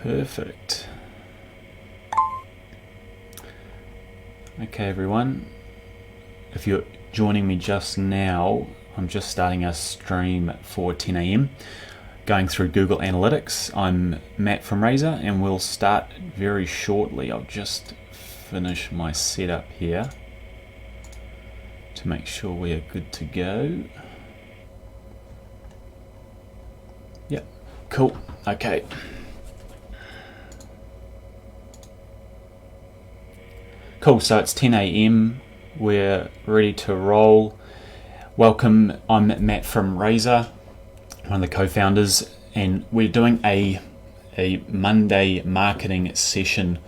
Perfect. Okay everyone, if you're joining me just now, I'm just starting a stream for 10 a.m. going through Google Analytics. I'm Matt from Razor and we'll start very shortly. I'll just finish my setup here to make sure we are good to go. Yep, cool, okay. Cool, so it's 10 a.m. We're ready to roll. Welcome, I'm Matt from Razor, one of the co-founders, and we're doing a Monday marketing session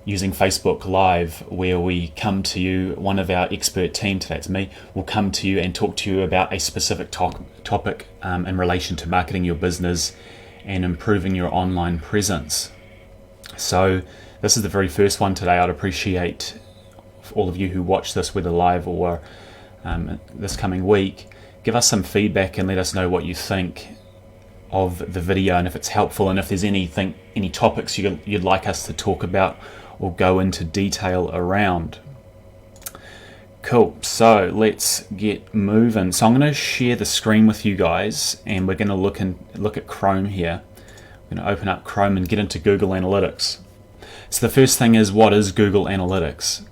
using Facebook Live where we come to you, one of our expert team, today it's me, will come to you and talk to you about a specific topic in relation to marketing your business and improving your online presence. So this is the very first one today. I'd appreciate all of you who watch this, whether live or this coming week, give us some feedback and let us know what you think of the video and if it's helpful and if there's any topics you'd like us to talk about or go into detail around. Cool, so let's get moving. So I'm going to share the screen with you guys and we're going to look at Chrome here. I'm going to open up Chrome and get into Google Analytics. So the first thing is, what is Google Analytics?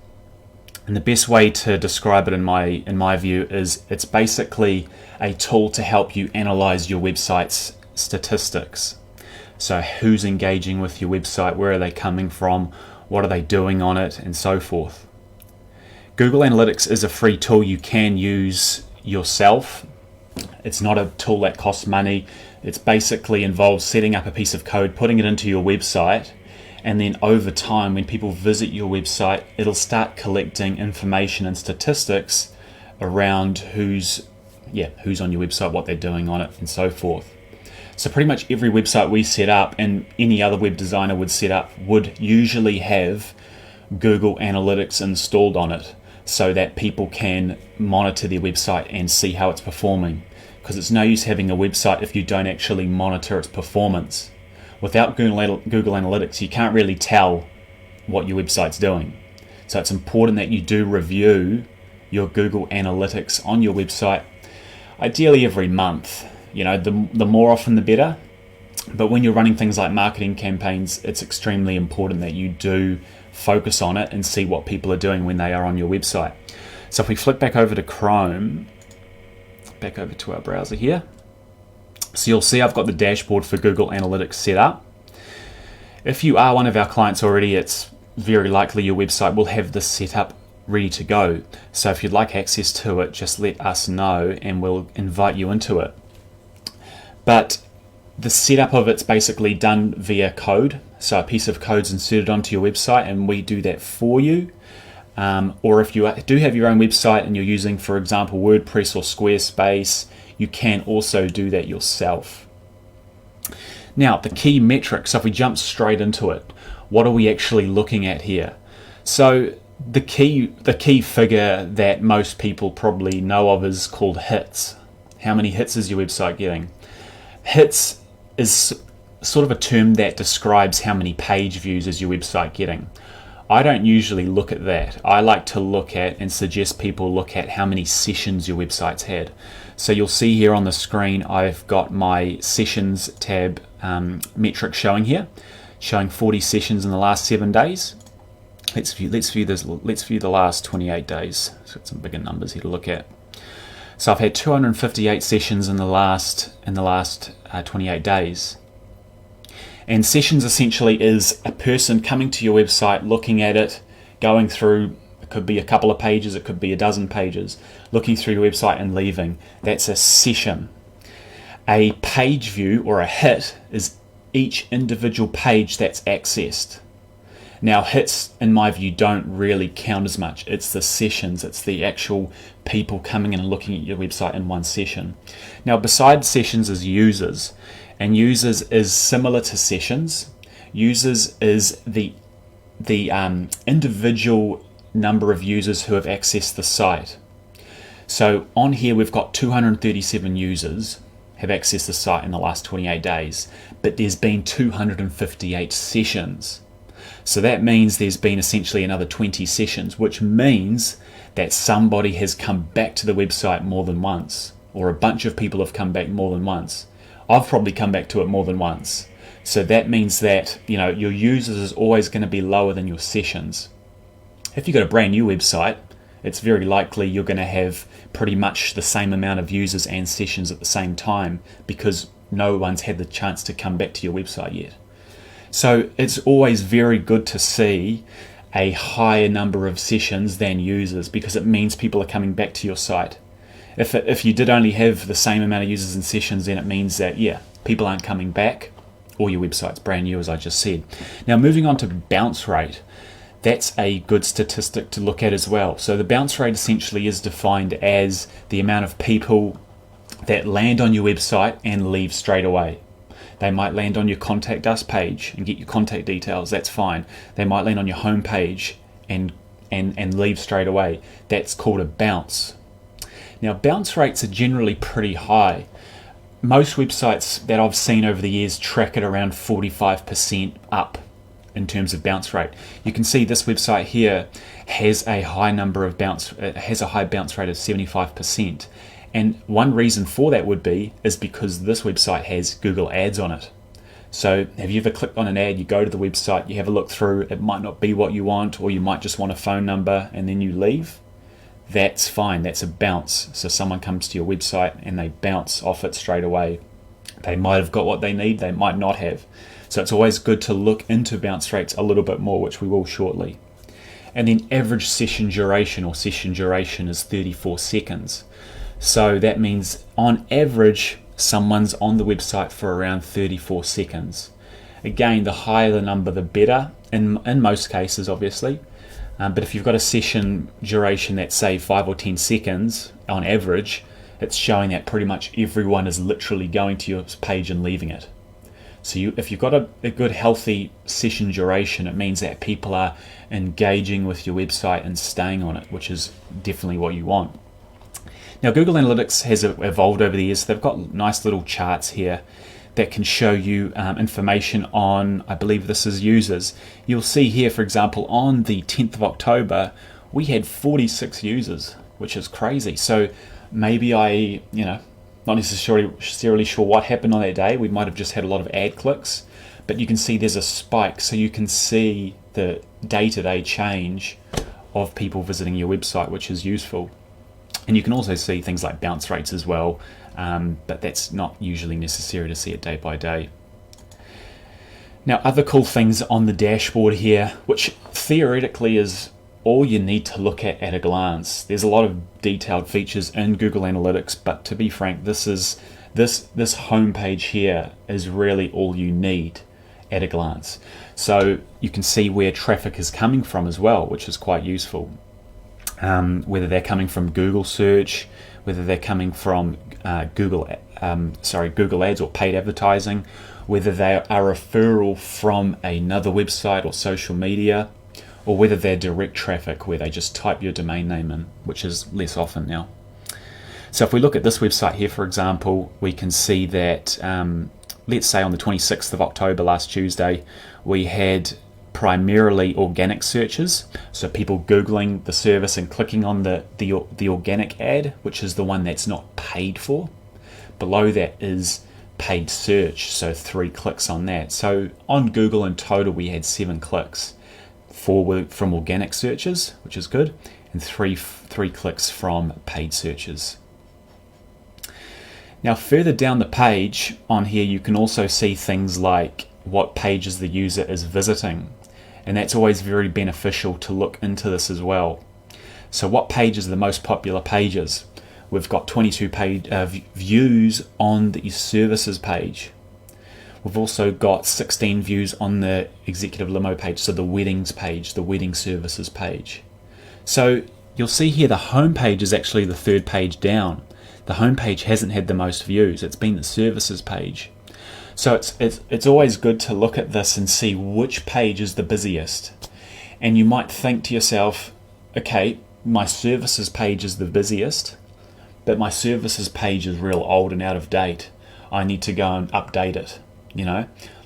And the best way to describe it in my view is it's basically a tool to help you analyze your website's statistics. So who's engaging with your website, where are they coming from, what are they doing on it, and so forth. Google Analytics is a free tool you can use yourself. It's not a tool that costs money. It's basically involves setting up a piece of code, putting it into your website, and then over time when people visit your website, it'll start collecting information and statistics around who's on your website, what they're doing on it, and so forth. So pretty much every website we set up and any other web designer would set up would usually have Google Analytics installed on it so that people can monitor their website and see how it's performing. Because it's no use having a website if you don't actually monitor its performance. Without Google Analytics, you can't really tell what your website's doing. So it's important that you do review your Google Analytics on your website, ideally every month. You know, the more often the better. But when you're running things like marketing campaigns, it's extremely important that you do focus on it and see what people are doing when they are on your website. So if we flip back over to Chrome, back over to our browser here, so you'll see I've got the dashboard for Google Analytics set up. If you are one of our clients already, it's very likely your website will have this set up ready to go. So if you'd like access to it, just let us know and we'll invite you into it. But the setup of it's basically done via code. So a piece of code's inserted onto your website and we do that for you. Or if you do have your own website and you're using, for example, WordPress or Squarespace, you can also do that yourself. Now, the key metrics, so if we jump straight into it, what are we actually looking at here? So the key figure that most people probably know of is called hits. How many hits is your website getting? Hits is sort of a term that describes how many page views is your website getting. I don't usually look at that. I like to look at and suggest people look at how many sessions your website's had. So you'll see here on the screen I've got my sessions tab metric showing here, showing 40 sessions in the last 7 days. Let's view the last 28 days. So got some bigger numbers here to look at. So I've had 258 sessions in the last 28 days. And sessions essentially is a person coming to your website, looking at it, going through, it could be a couple of pages, it could be a dozen pages, looking through your website and leaving. That's a session. A page view or a hit is each individual page that's accessed. Now hits, in my view, don't really count as much. It's the sessions, it's the actual people coming in and looking at your website in one session. Now besides sessions is users. And users is similar to sessions. Users is the individual number of users who have accessed the site. So on here we've got 237 users. have accessed the site in the last 28 days, but there's been 258 sessions. So that means there's been essentially another 20 sessions, which means that somebody has come back to the website more than once, or a bunch of people have come back more than once. I've probably come back to it more than once. So that means that, your users is always going to be lower than your sessions. If you've got a brand new website, it's very likely you're going to have pretty much the same amount of users and sessions at the same time, because no one's had the chance to come back to your website yet. So it's always very good to see a higher number of sessions than users, because it means people are coming back to your site. If you did only have the same amount of users and sessions, then it means that, people aren't coming back, or your website's brand new, as I just said. Now, moving on to bounce rate. That's a good statistic to look at as well. So the bounce rate essentially is defined as the amount of people that land on your website and leave straight away. They might land on your contact us page and get your contact details. That's fine. They might land on your home page and leave straight away. That's called a bounce. Now, bounce rates are generally pretty high. Most websites that I've seen over the years track at around 45% up in terms of bounce rate. You can see this website here has a high bounce rate of 75%. And one reason for that is because this website has Google Ads on it. So have you ever clicked on an ad, you go to the website, you have a look through, it might not be what you want, or you might just want a phone number and then you leave? That's fine, that's a bounce. So someone comes to your website and they bounce off it straight away. They might have got what they need, they might not have. So it's always good to look into bounce rates a little bit more, which we will shortly. And then average session duration is 34 seconds. So that means on average, someone's on the website for around 34 seconds. Again, the higher the number, the better, in most cases, obviously. But if you've got a session duration that's, say, 5 or 10 seconds on average, it's showing that pretty much everyone is literally going to your page and leaving it. So if you've got a good healthy session duration, it means that people are engaging with your website and staying on it, which is definitely what you want. Now, Google Analytics has evolved over the years. They've got nice little charts here that can show you information on, I believe this is users. You'll see here, for example, on the 10th of October, we had 46 users, which is crazy. So maybe not necessarily sure what happened on that day. We might have just had a lot of ad clicks, but you can see there's a spike, so you can see the day-to-day change of people visiting your website, which is useful. And you can also see things like bounce rates as well, but that's not usually necessary to see it day by day. Now, other cool things on the dashboard here, which theoretically is all you need to look at a glance. There's a lot of detailed features in Google Analytics, but to be frank, this homepage here is really all you need at a glance. So you can see where traffic is coming from as well, which is quite useful. Whether they're coming from Google search, whether they're coming from Google Ads or paid advertising, whether they are a referral from another website or social media, or whether they're direct traffic where they just type your domain name in, which is less often now. So if we look at this website here, for example, we can see that, let's say on the 26th of October, last Tuesday, we had primarily organic searches, so people Googling the service and clicking on the organic ad, which is the one that's not paid for. Below that is paid search, so 3 clicks on that. So on Google in total we had 7 clicks from organic searches, which is good, and three clicks from paid searches. Now further down the page on here you can also see things like what pages the user is visiting, and that's always very beneficial to look into this as well. So what pages are the most popular pages? We've got 22 views on the services page. We've also got 16 views on the executive limo page, so the weddings page, the wedding services page. So you'll see here the home page is actually the 3rd page down. The home page hasn't had the most views, it's been the services page. So it's always good to look at this and see which page is the busiest. And you might think to yourself, okay, my services page is the busiest, but my services page is real old and out of date. I need to go and update it.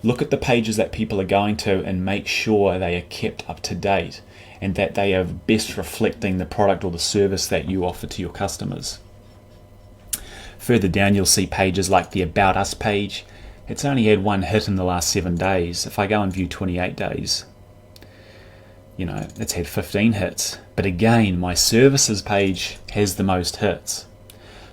Look at the pages that people are going to and make sure they are kept up to date and that they are best reflecting the product or the service that you offer to your customers. Further down, you'll see pages like the About Us page. It's only had one hit in the last 7 days. If I go and view 28 days, it's had 15 hits. But again, my services page has the most hits.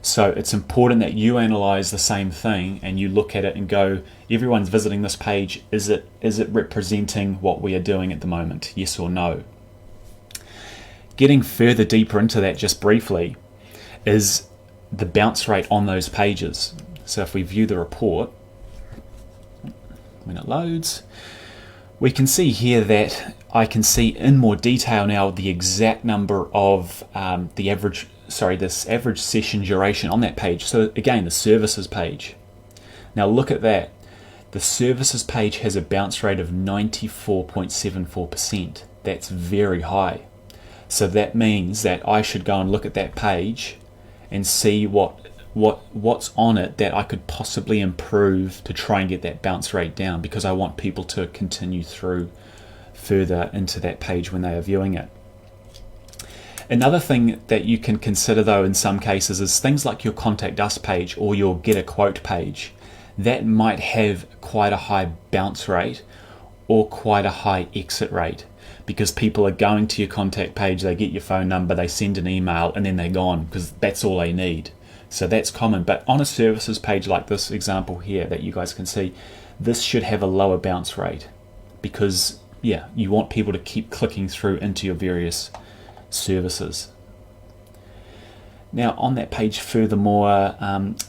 So it's important that you analyze the same thing and you look at it and go, everyone's visiting this page. Is it representing what we are doing at the moment? Yes or no? Getting further deeper into that just briefly is the bounce rate on those pages. So if we view the report, when it loads, we can see here that I can see in more detail now the exact number of this average session duration on that page. So again, the services page. Now look at that. The services page has a bounce rate of 94.74%. That's very high. So that means that I should go and look at that page and see what's on it that I could possibly improve to try and get that bounce rate down, because I want people to continue through further into that page when they are viewing it. Another thing that you can consider though in some cases is things like your Contact Us page or your Get a Quote page. That might have quite a high bounce rate or quite a high exit rate, because people are going to your contact page, they get your phone number, they send an email, and then they're gone because that's all they need. So that's common. But on a services page like this example here that you guys can see, this should have a lower bounce rate because, you want people to keep clicking through into your various services. Now on that page furthermore,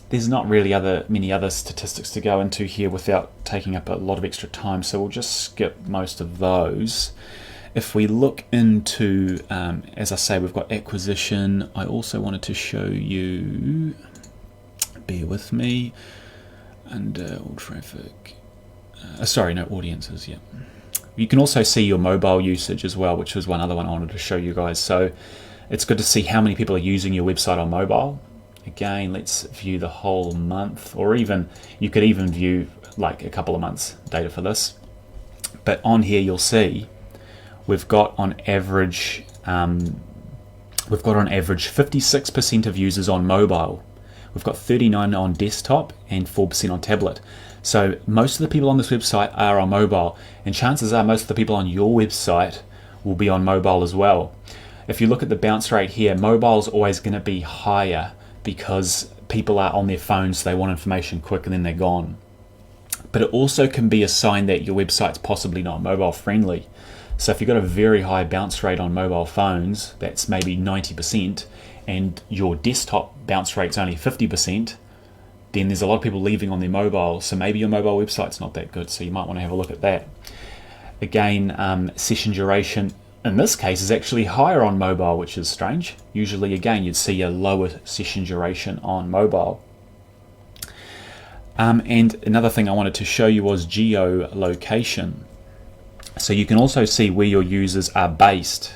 there's not really many other statistics to go into here without taking up a lot of extra time, so we'll just skip most of those. If we look into, as I say, we've got acquisition. I also wanted to show you, bear with me, under all traffic, audiences, yeah. You can also see your mobile usage as well, which was one other one I wanted to show you guys. So it's good to see how many people are using your website on mobile. Again, let's view the whole month, or even, you could even view like a couple of months data for this. But on here you'll see we've got on average 56% of users on mobile. We've got 39 on desktop and 4% on tablet. So most of the people on this website are on mobile, and chances are most of the people on your website will be on mobile as well. If you look at the bounce rate here, mobile is always going to be higher because people are on their phones, they want information quick and then they're gone. But it also can be a sign that your website's possibly not mobile friendly. So if you've got a very high bounce rate on mobile phones, that's maybe 90%, and your desktop bounce rate's only 50%, then there's a lot of people leaving on their mobile, so maybe your mobile website's not that good, so you might want to have a look at that. Again, session duration in this case is actually higher on mobile, which is strange. Usually, again, you'd see a lower session duration on mobile. And another thing I wanted to show you was geolocation. So you can also see where your users are based.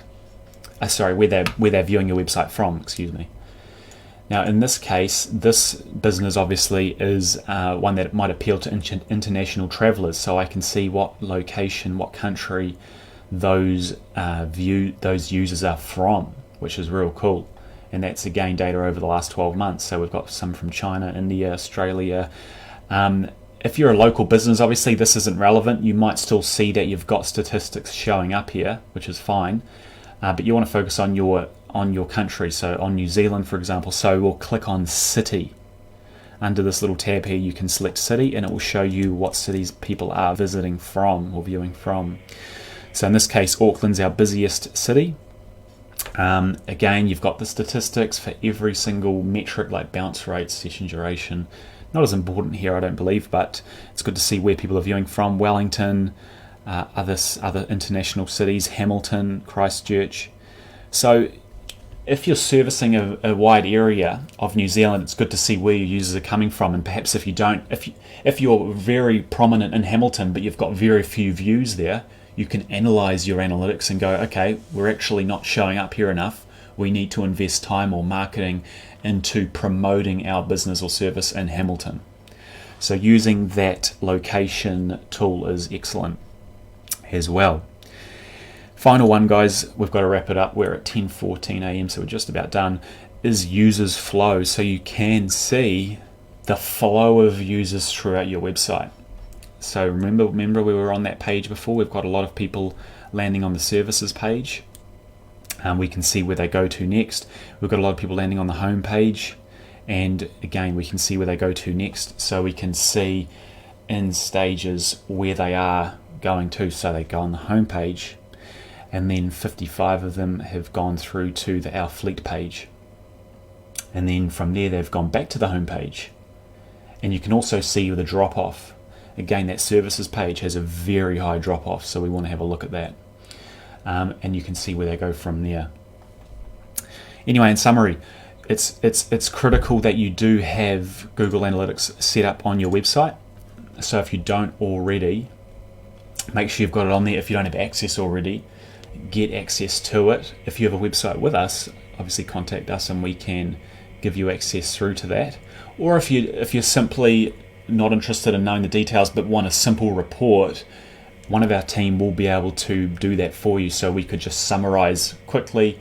Where they're viewing your website from, excuse me. Now in this case, this business obviously is one that might appeal to international travelers, so I can see what location, what country those users are from, which is real cool. And that's again data over the last 12 months. So we've got some from China, India, Australia. If you're a local business, obviously this isn't relevant. You might still see that you've got statistics showing up here, which is fine. But you want to focus on your country, so on New Zealand, for example. So we'll click on city. Under this little tab here, you can select city, and it will show you what cities people are visiting from or viewing from. So in this case, Auckland's our busiest city. Again, you've got the statistics for every single metric like bounce rate, session duration. Not as important here, I don't believe, but it's good to see where people are viewing from. Wellington, other international cities, Hamilton, Christchurch. So if you're servicing a wide area of New Zealand, it's good to see where your users are coming from. And perhaps if you're very prominent in Hamilton, but you've got very few views there, you can analyze your analytics and go, okay, we're actually not showing up here enough. We need to invest time or marketing into promoting our business or service in Hamilton. So using that location tool is excellent as well. Final one, guys, we've got to wrap it up. We're at 10:14 a.m, so we're just about done, is users flow. So you can see the flow of users throughout your website. So remember we were on that page before. We've got a lot of people landing on the services page. We can see where they go to next. We've got a lot of people landing on the home page, and again we can see where they go to next. So we can see in stages where they are going to. So they go on the home page, and then 55 of them have gone through to the Our Fleet page, and then from there they've gone back to the home page. And you can also see the drop off. Again, that services page has a very high drop off, so we want to have a look at that. And you can see where they go from there. Anyway, in summary, it's critical that you do have Google Analytics set up on your website. So if you don't already, make sure you've got it on there. If you don't have access already, get access to it. If you have a website with us, obviously contact us and we can give you access through to that. Or if you're simply not interested in knowing the details but want a simple report, one of our team will be able to do that for you. So we could just summarize quickly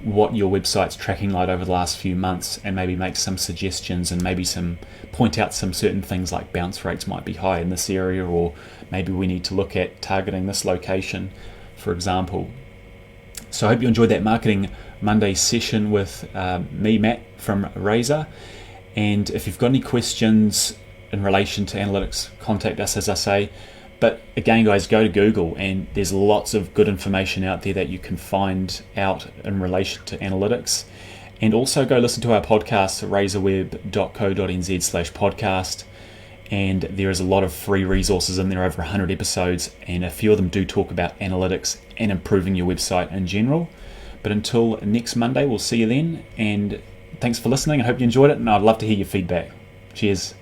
what your website's tracking like over the last few months, and maybe make some suggestions, and maybe point out some certain things like bounce rates might be high in this area, or maybe we need to look at targeting this location, for example. So I hope you enjoyed that Marketing Monday session with me, Matt from Razor. And if you've got any questions in relation to analytics, contact us, as I say. But again, guys, go to Google, and there's lots of good information out there that you can find out in relation to analytics. And also go listen to our podcast at razorweb.co.nz/podcast. And there is a lot of free resources in there, over 100 episodes, and a few of them do talk about analytics and improving your website in general. But until next Monday, we'll see you then. And thanks for listening. I hope you enjoyed it, and I'd love to hear your feedback. Cheers.